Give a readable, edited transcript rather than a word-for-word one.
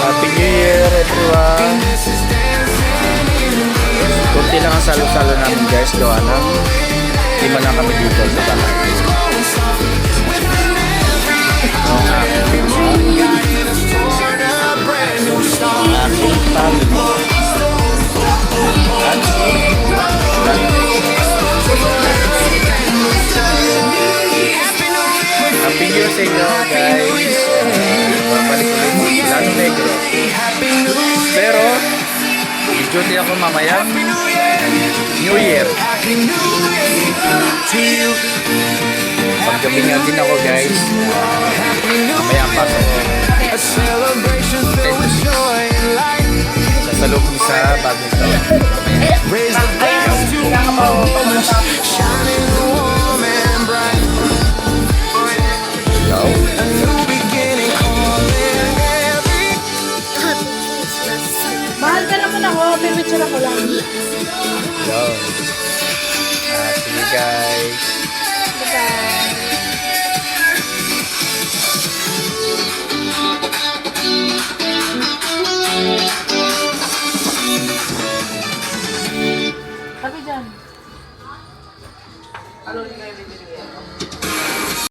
Happy New Year everyone! Kunti lang ang salo-salo namin guys, gawa ng lima lang kami dito sa bahay. Happy New Year sa inyo guys! Babalik ulit Lalo Negro. Pero i-duty ako mamaya New Year. Paggabi nga din ako guys. Mamaya ang pasok ko. Sasalok ko sa bagong taon. Mahal ka naman ako, pipicture ako lang. Yo. See you guys. Bye-bye. Sabi dyan.